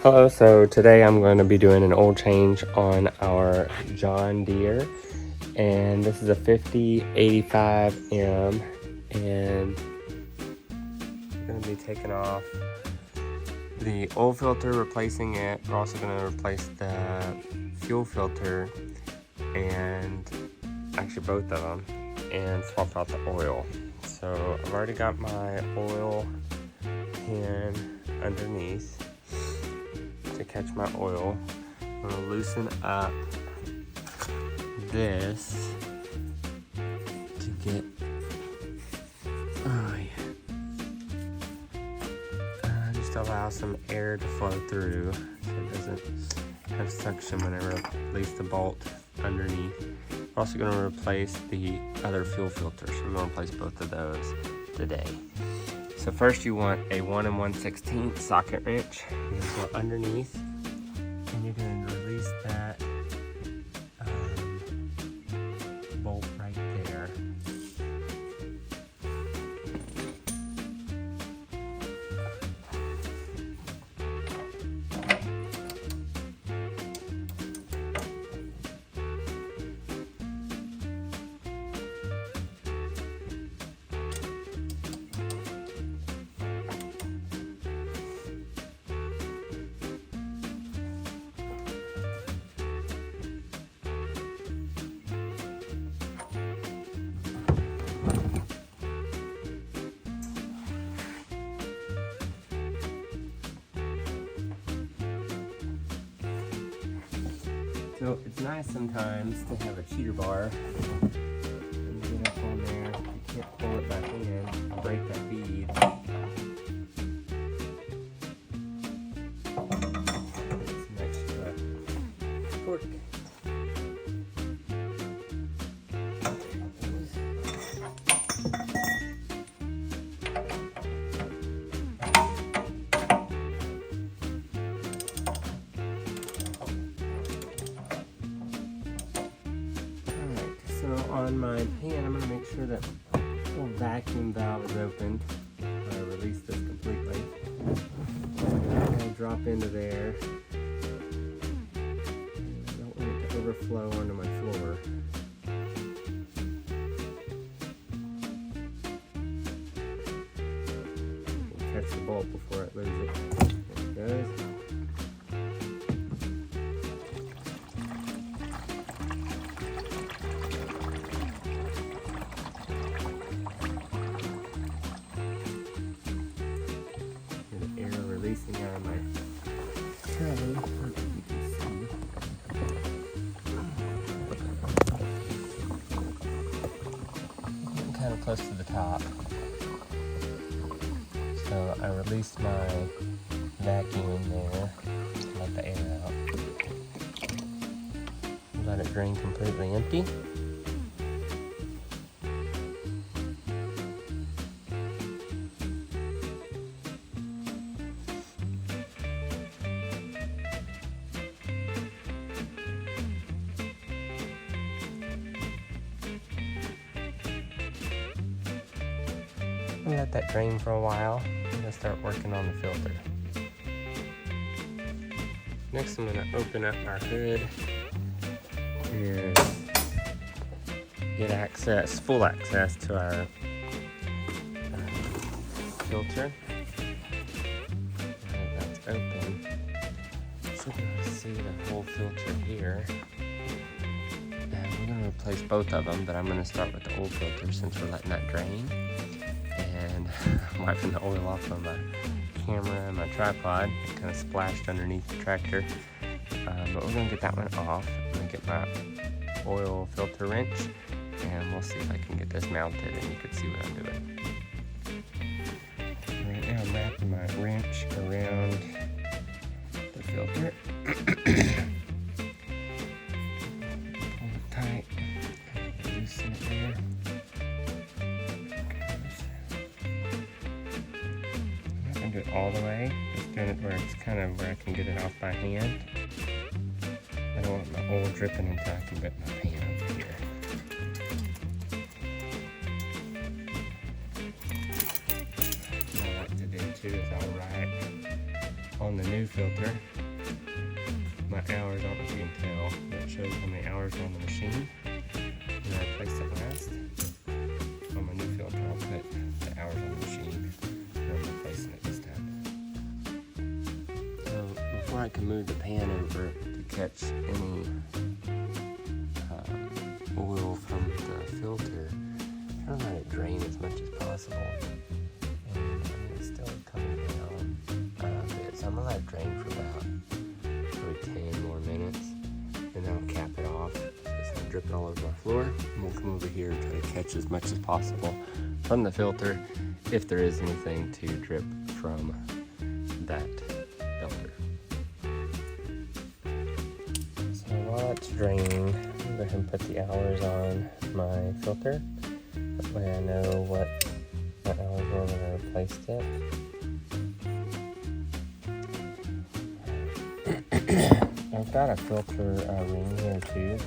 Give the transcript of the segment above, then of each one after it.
Hello, so today I'm going to be doing an oil change on our John Deere, and this is a 5085M, and I'm going to be taking off the oil filter, replacing it. We're also going to replace the fuel filter, and actually both of them, and swap out the oil. So I've already got my oil pan underneath to catch my oil. I'm gonna loosen up this to get, just allow some air to flow through so it doesn't have suction whenever I release the bolt underneath. I'm also gonna replace the other fuel filter, so I'm gonna replace both of those today. So first you want a 1 1/16 socket wrench. You're gonna go underneath and you're gonna release that bolt right there. So it's nice sometimes to have a cheater bar and get up on there. You can't pull it back in and break that bead. Some extra torque. So on my pan, I'm going to make sure that the little vacuum valve is open. I release this completely. I'm going to drop into there. I don't want it to overflow onto my floor. Catch the bolt before it loses it. There it goes. Releasing out of my tray, you can see. I'm kind of close to the top. So I released my vacuum in there, let the air out. Let it drain completely empty. Let that drain for a while. I'm going to start working on the filter. Next I'm going to open up our hood and get access, full access to our filter. Alright, that's open. So you can see the whole filter here. And we're going to replace both of them, but I'm going to start with the old filter since we're letting that drain. And I'm wiping the oil off of my camera and my tripod. It kind of splashed underneath the tractor. But we're going to get that one off. I'm going to get my oil filter wrench and we'll see if I can get this mounted and you can see what I'm doing. Right now I'm wrapping my wrench around the filter. Pull it tight. Loosen it there. Do it all the way, just doing it where it's kind of where I can get it off by hand. I don't want my oil dripping until I can get my pan over here. What I like to do too is I'll write on the new filter, my hours, I don't know if you can tell, it shows how many hours are on the machine. And I replaced it last. On my new filter, I'll put the hours on the machine, and I'm replacing it this time. So before I can move the pan over to catch any oil from the filter, try to let it drain as much as possible. And it's still coming down a bit, so I'm gonna let it drain for about probably 10 more minutes, and then I'll cap it off so it's not dripping all over my floor. And we'll come over here and try to catch as much as possible from the filter if there is anything to drip from that filter. So while it's draining, I'm going to go ahead and put the hours on my filter. That way I know what hours were when I replaced it. I've got a filter ring here too.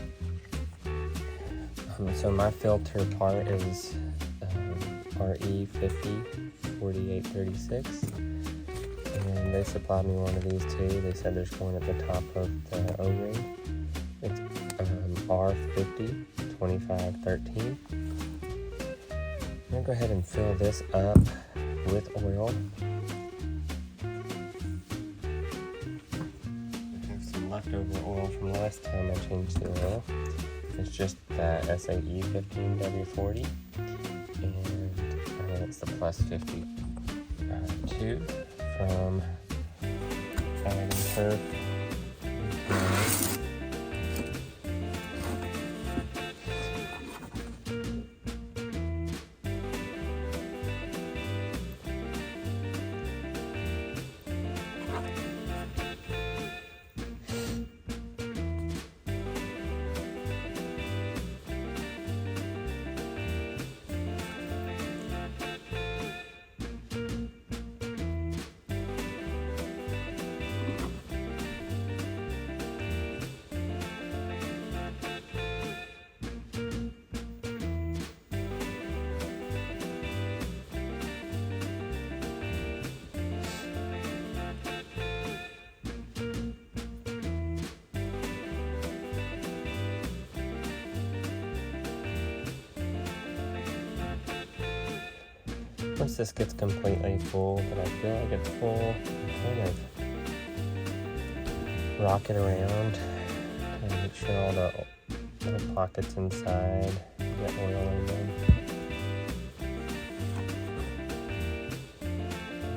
So my filter part is RE 5085M, and they supplied me one of these too. They said there's one at the top of the O-ring. It's R502513. I'm gonna go ahead and fill this up with oil. Leftover oil from last time I changed the oil. It's just the SAE 15W40, and it's the plus 52 from Ag and Turf. Once this gets completely full, but I feel like it's full, kind of rock it around and make sure all the little pockets inside get oil in them.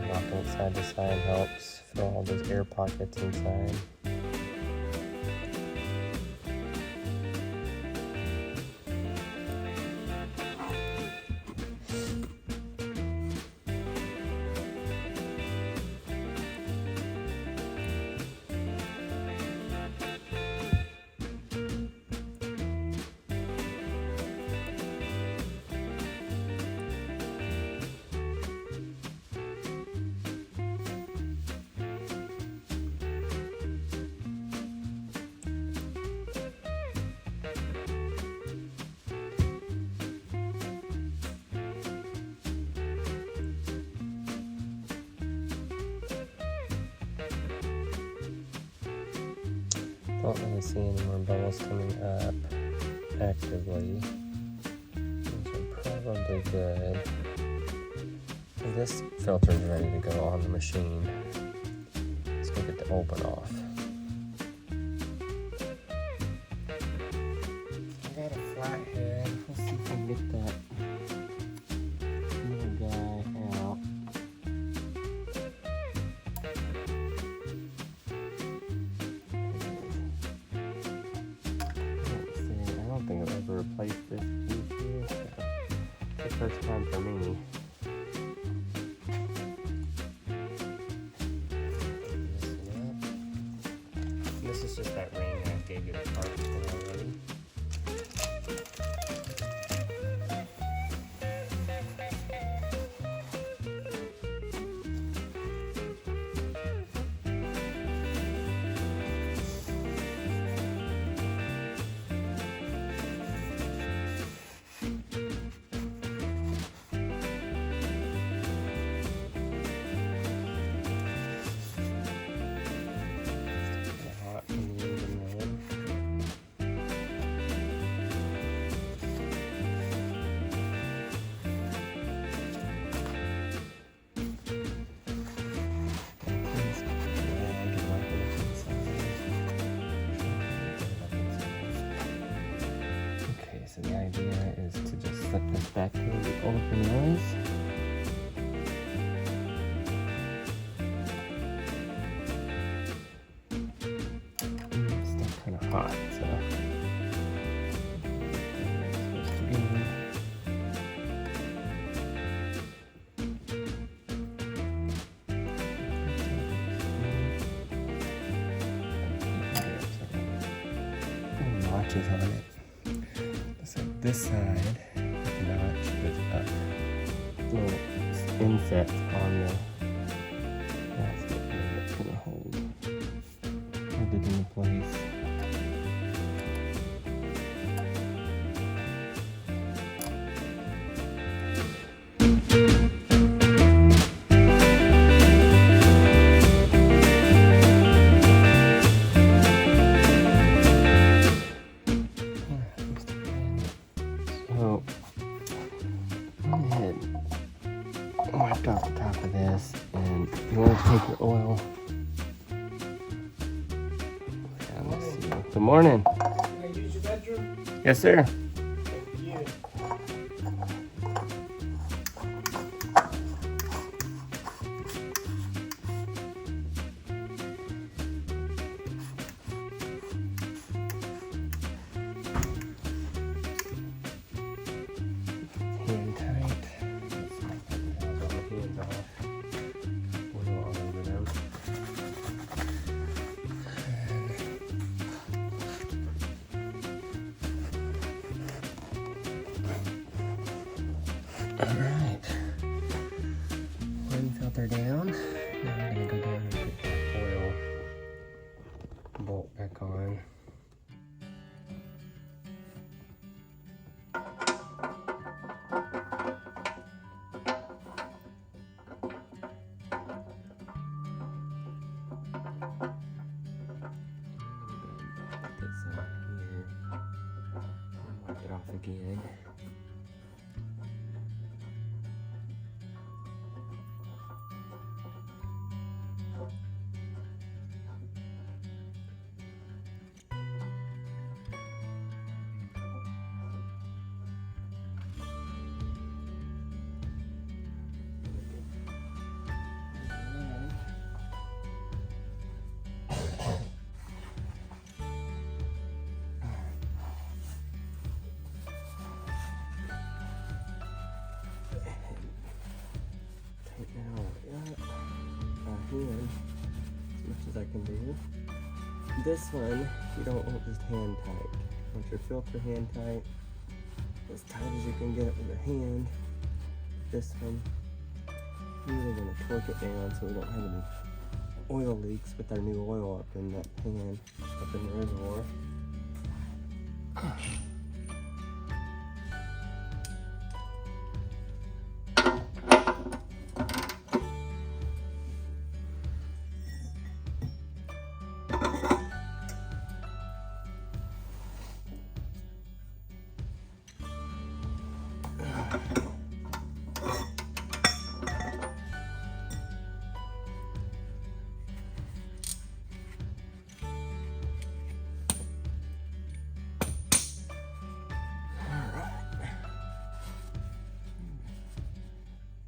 Rocking it side to side helps fill all those air pockets inside. Don't really see any more bubbles coming up actively. These are probably good. This filter is ready to go on the machine. Let's go get the open off. I got a flathead. Let's see if we can get that little guy out. Replace this piece here, so it's the first time for me. This is just that ring I gave you the parts for already. back here the open was. It's still kind of hot, so. Notches on it. So this side, the notch with a little inset on the basket that's gonna hold it into place. So, go ahead and wipe off the top of this, and you want to take your oil down the seal. Good morning. Can I use your bedroom? Yes, sir. Thank you. Hand tight. All the hands off. Oil all over them. Alright. One filter down. Now I'm gonna go down and put that oil bolt back on. Put this on here. And wipe it off again. Here, as much as I can do. This one, you don't want just hand tight. You want your filter hand tight, as tight as you can get it with your hand. This one, you're really going to torque it down so we don't have any oil leaks with our new oil up in that pan, up in the reservoir.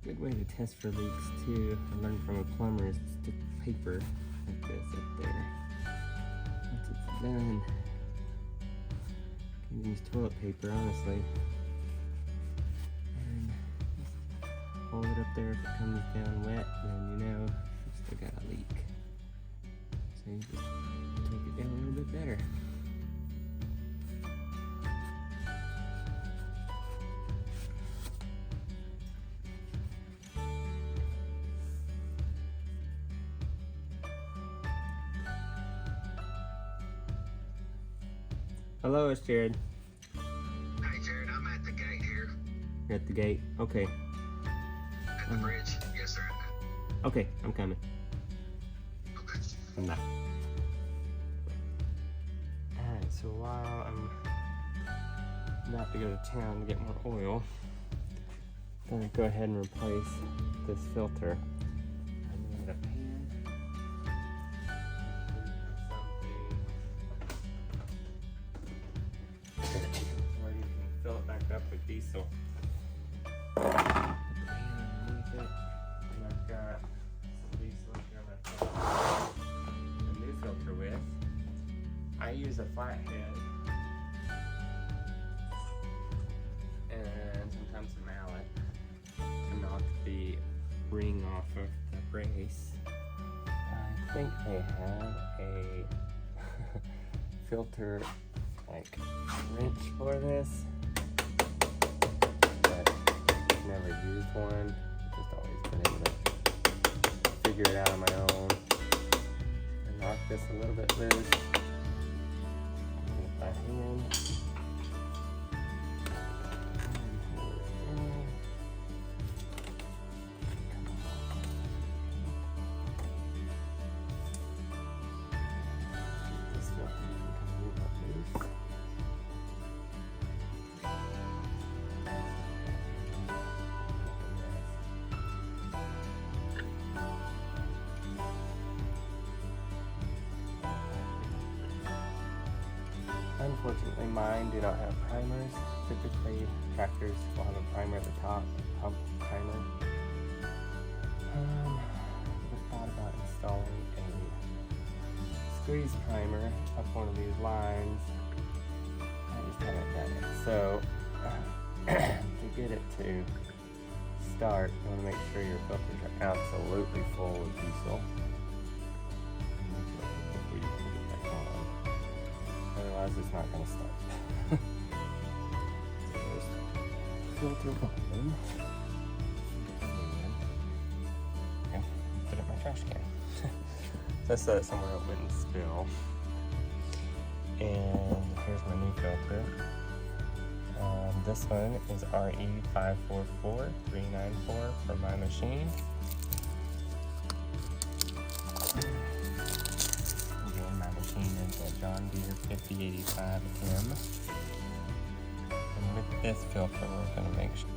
Good way to test for leaks too, I learned from a plumber, is to stick paper like this up there. Once it's done, you can use toilet paper honestly. And just hold it up there. If it comes down wet, then you know you've still got a leak. So you just take it down a little bit better. Hello, it's Jared. Hey Jared, I'm at the gate here. You're at the gate? Okay. At the bridge. Yes, sir. Okay, I'm coming. Okay. I'm back. Alright, so while I'm about to go to town to get more oil, I'm going to go ahead and replace this filter. I need a pan. Or you can fill it back up with diesel. flathead and sometimes a mallet to knock the ring off of the brace. I think they have a filter like wrench for this, but I've never used one. Just always been able to figure it out on my own. I knock this a little bit loose with my hand. Unfortunately, mine do not have primers. Typically, tractors will have a primer at the top, a pump primer. I thought about installing a squeeze primer up one of these lines. I just haven't done it. So, to get it to start, you want to make sure your filters are absolutely full of diesel before you put it back on. Otherwise, it's not going to start. So there's the filter volume. Okay, put it in my trash can. So I set it somewhere it wouldn't spill. And here's my new filter. This one is RE544394 for my machine. Again, my machine is a John Deere 5085M. And with this filter, we're going to make sure.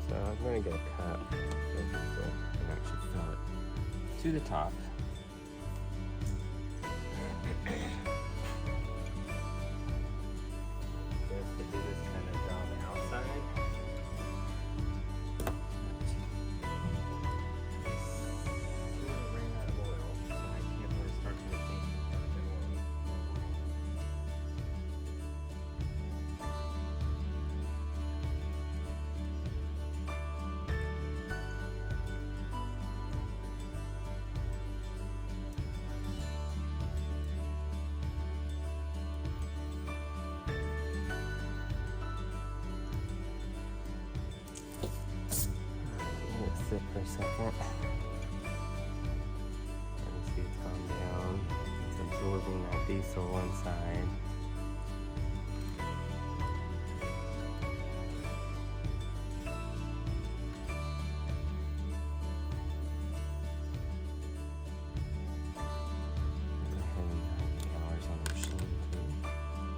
I'm going to get a cup and actually fill it to the top. Just to do this kind of job outside. I ran out of oil, so I can't really start the machine without the oil. Sit for a second. You see it's calmed down. It's absorbing that diesel inside. Go ahead and have the hours on the machine too.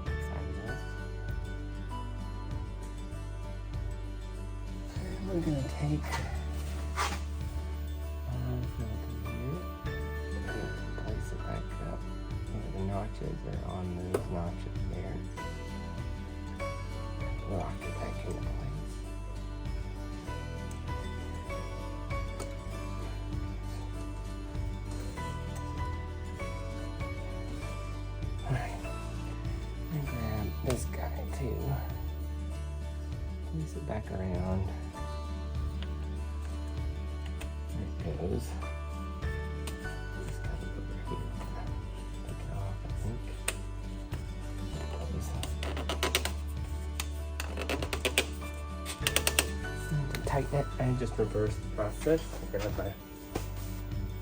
Inside of this. And we're gonna take place it back up where the notches are on those notches there. Lock it back into place. Alright, I'm gonna grab this guy too. Place it back around. There it goes. Just got it over here. Take it off, I think. To tighten it, I just reversed the process. I grab my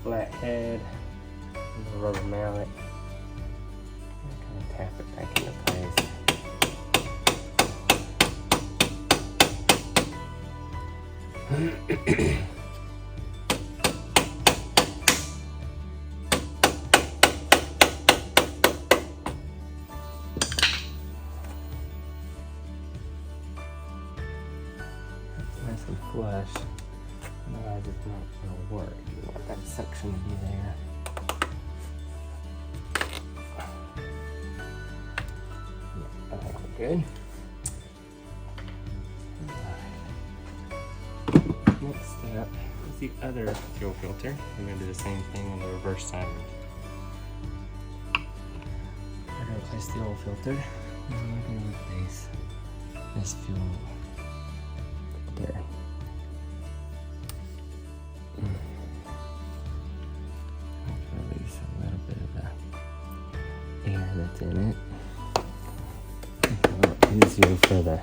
flat head and the rubber mallet. And kind of tap it back into place. will work. You want that suction to be there. Yeah, I think we're good. Alright. Next step is the other fuel filter. We're going to do the same thing on the reverse side. We're going to replace the old filter. And we're going to replace this fuel there. Release a little bit of the air that's in it. It's a little easier for the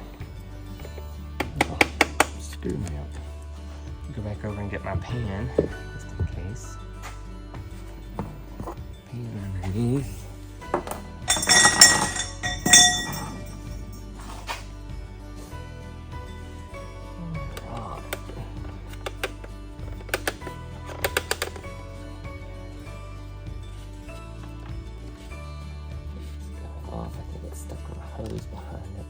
screw mount. Go back over and get my pan, just in case. Pan underneath. Off. I think it's stuck on a hose behind it.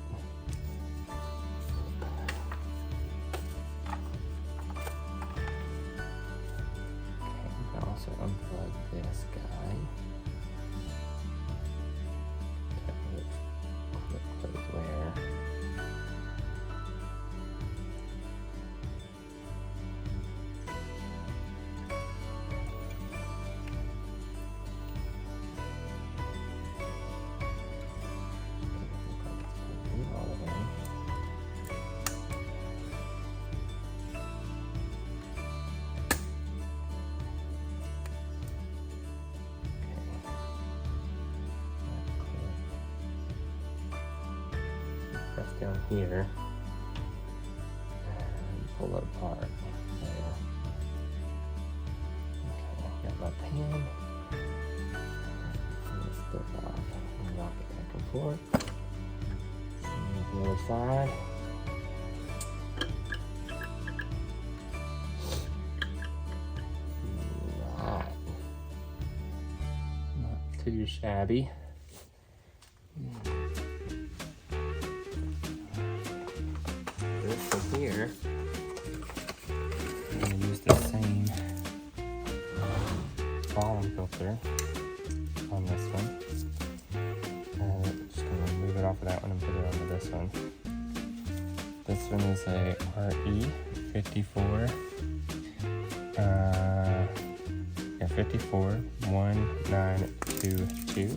Okay, we can also unplug this guy. Quick close where. Press down here and pull it apart. There. Okay, got my pan. Let's flip off and rock it back and forth. Same the other side. Right. Not too shabby. From here, I'm going to use the same bottom filter on this one. Just going to move it off of that one and put it onto this one. This one is a RE 54. 541922.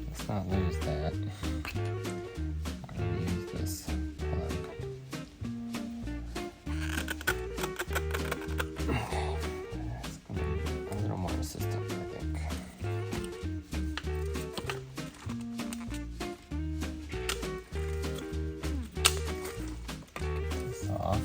Let's not lose that. I'm going to use this plug. That's going to be a little more resistant, I think. Get this off.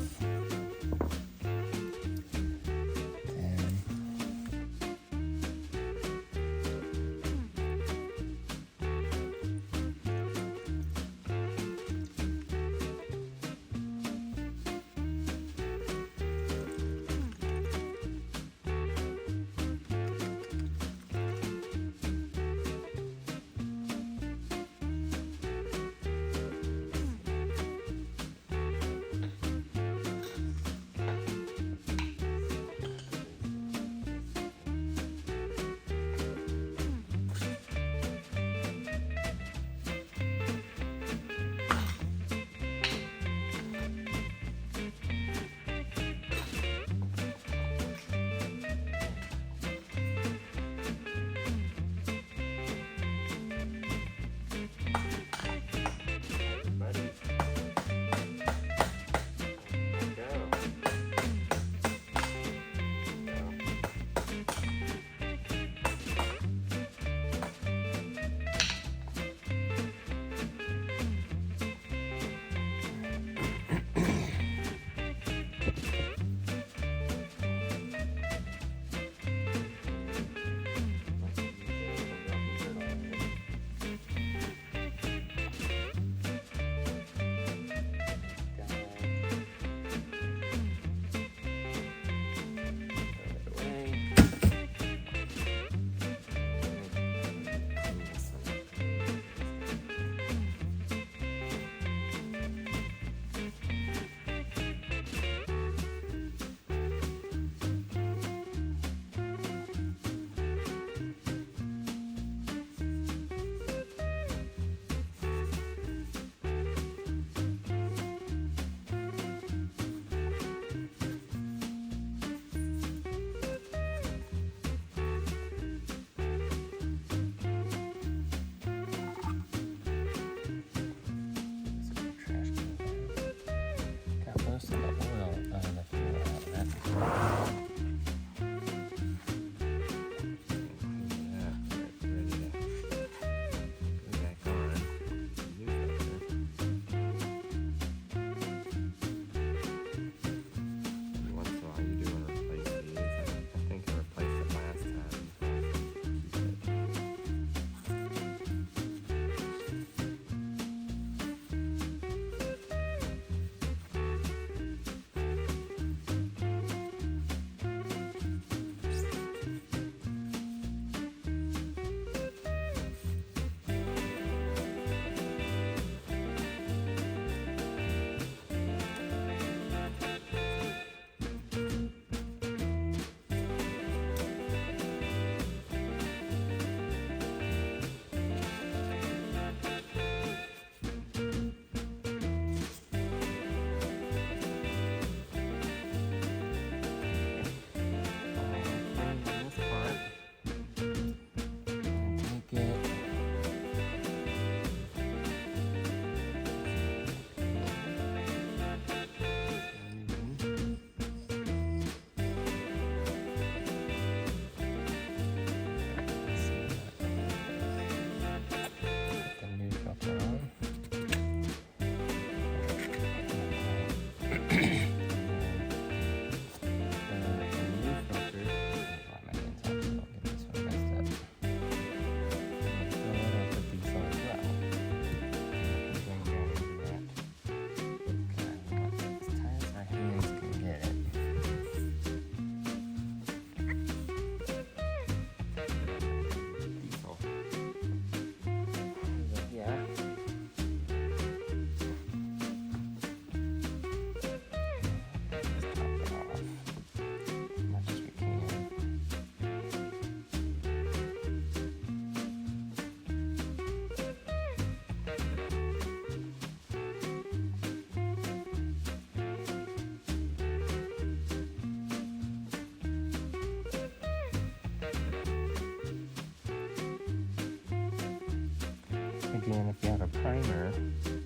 Again, if you have a primer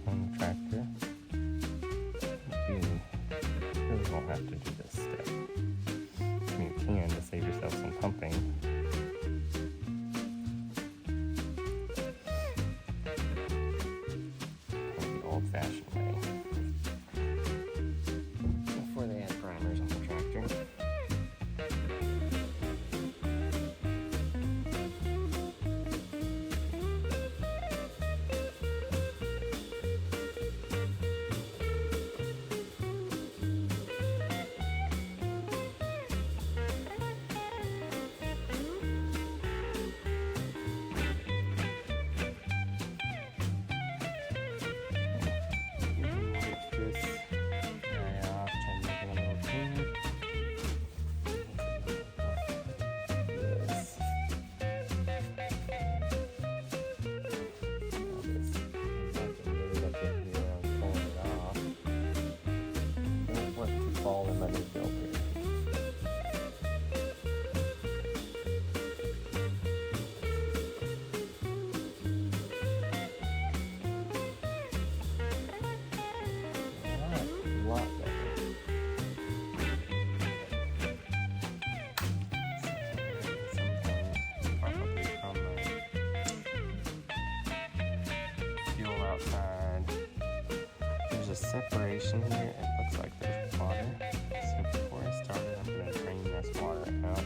on the tractor, you really won't have to do this step. I mean, you can to save yourself some pumping. The old-fashioned way. Before they had primers on the tractor. Fall in my new filter. Alright, lot better. Probably from the fuel outside. There's a separation here. It looks like there's water. So before I started, I'm going to drain this water out.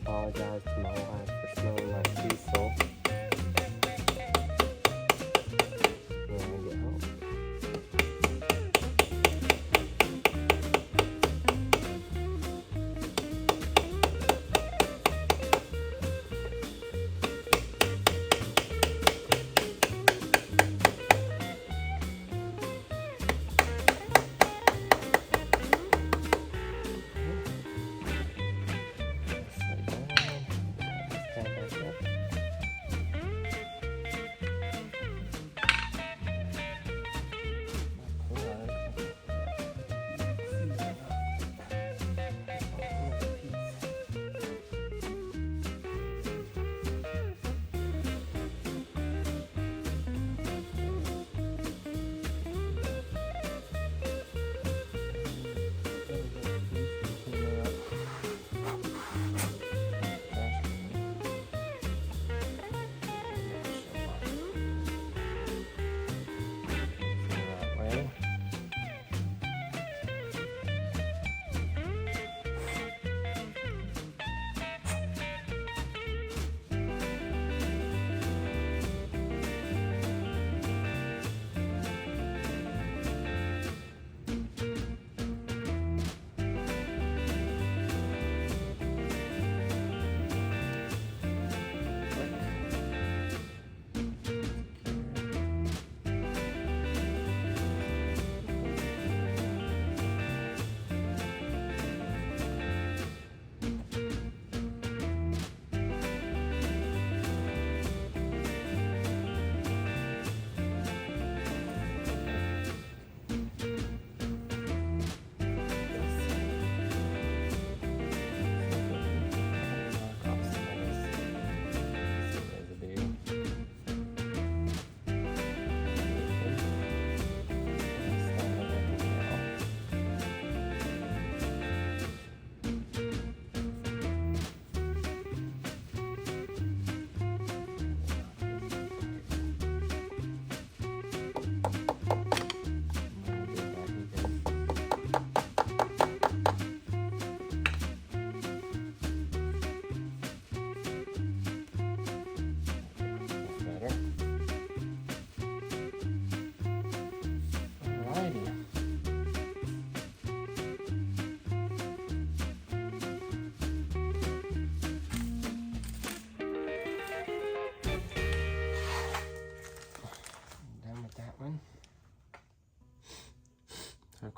Apologize to my wife for smelling like diesel. When I get home.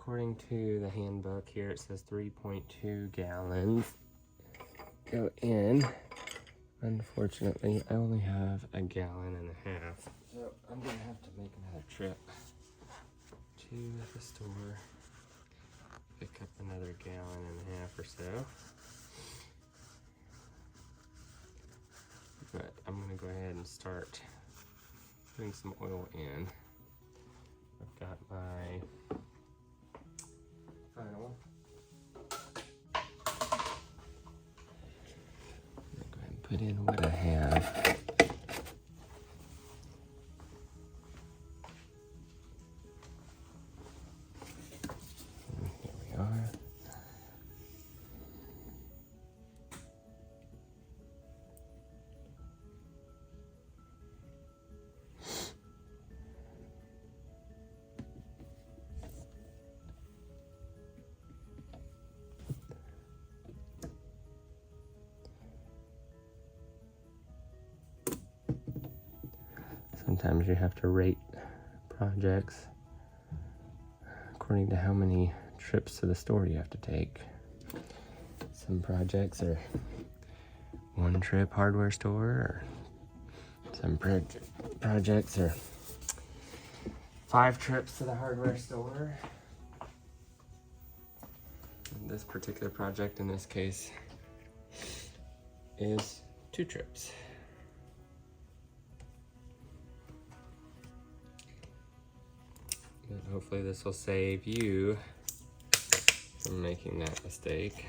according to the handbook here, it says 3.2 gallons go in. Unfortunately, I only have a gallon and a half, so I'm gonna have to make another trip to the store, pick up another gallon and a half or so. But I'm gonna go ahead and start putting some oil in. I've got my funnel. I'm gonna go ahead and put in what I have. And here we are. Sometimes you have to rate projects according to how many trips to the store you have to take. Some projects are one trip hardware store, or some projects are 5 trips to the hardware store. This particular project in this case is 2 trips. But hopefully this will save you from making that mistake.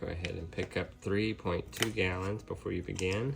Go ahead and pick up 3.2 gallons before you begin.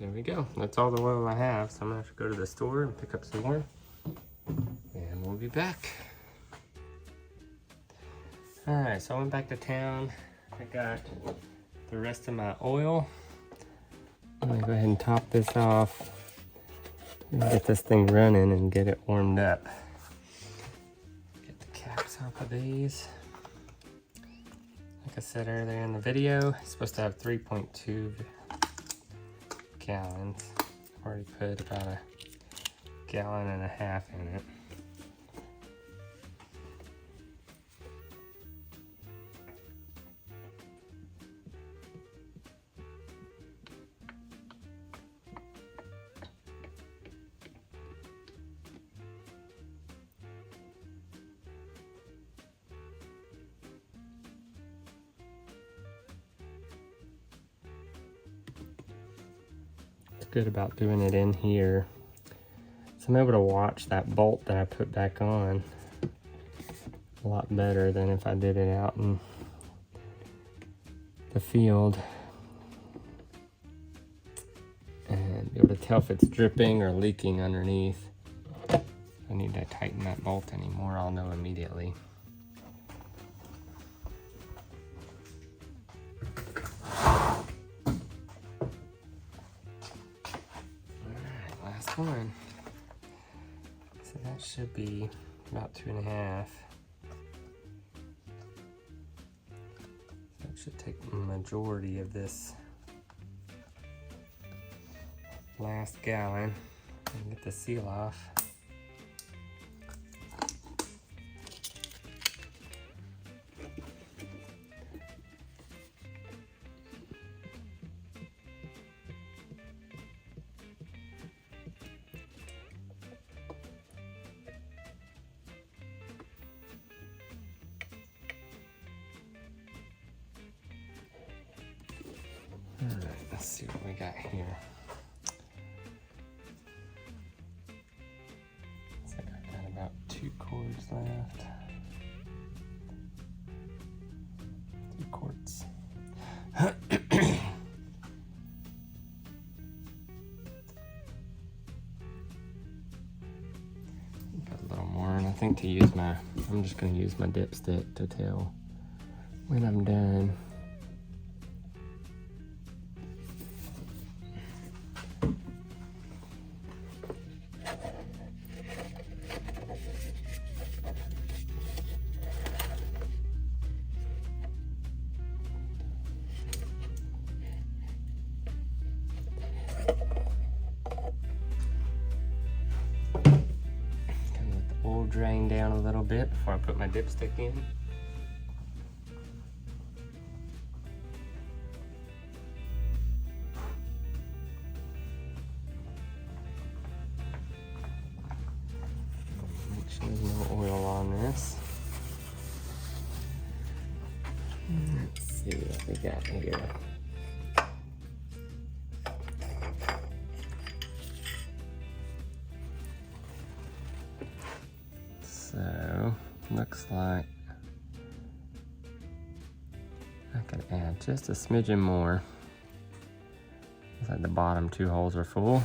There we go. That's all the oil I have, so I'm gonna have to go to the store and pick up some more, and we'll be back. All right, so I went back to town. I got the rest of my oil. I'm gonna go ahead and top this off and get this thing running and get it warmed up. Get the caps off of these. Like I said earlier in the video, it's supposed to have 3.2 gallons. Already put about a gallon and a half in it. Good about doing it in here, so I'm able to watch that bolt that I put back on a lot better than if I did it out in the field, and be able to tell if it's dripping or leaking underneath. If I need to tighten that bolt anymore, I'll know immediately. One. So that should be about 2.5. That should take the majority of this last gallon and get the seal off. Alright, let's see what we got here. Looks like I got about 2 cords left. 2 quarts. Got a little more, and I think to use I'm just going to use my dipstick to tell when I'm done. Drain down a little bit before I put my dipstick in. Make sure there's no oil on this. Let's see what we got here. So, looks like I could add just a smidgen more. Looks like the bottom 2 holes are full.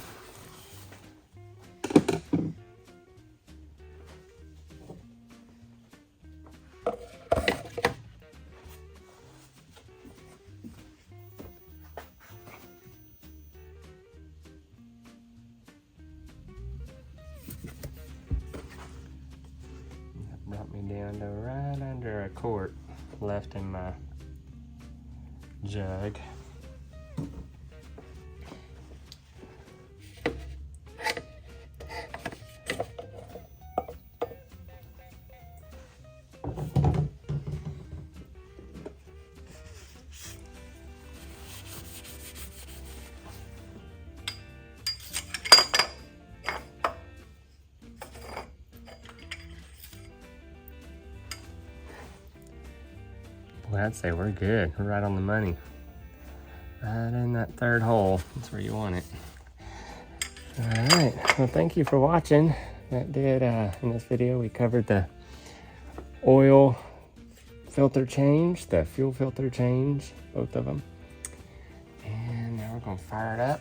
Brought me down to right under a quart left in my jug. Well, I'd say we're good. We're right on the money. Right in that 3rd hole. That's where you want it. All right. Well, thank you for watching. That did, in this video, we covered the oil filter change, the fuel filter change, both of them. And now we're going to fire it up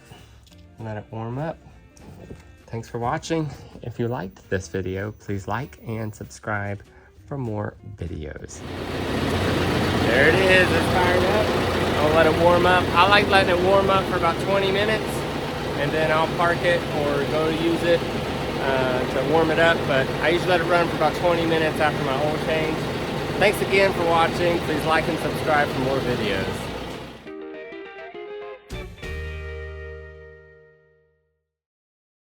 and let it warm up. Thanks for watching. If you liked this video, please like and subscribe for more videos. There it is, it's fired up. I'll let it warm up. I like letting it warm up for about 20 minutes and then I'll park it or go use it to warm it up, but I usually let it run for about 20 minutes after my oil change. Thanks again for watching. Please like and subscribe for more videos.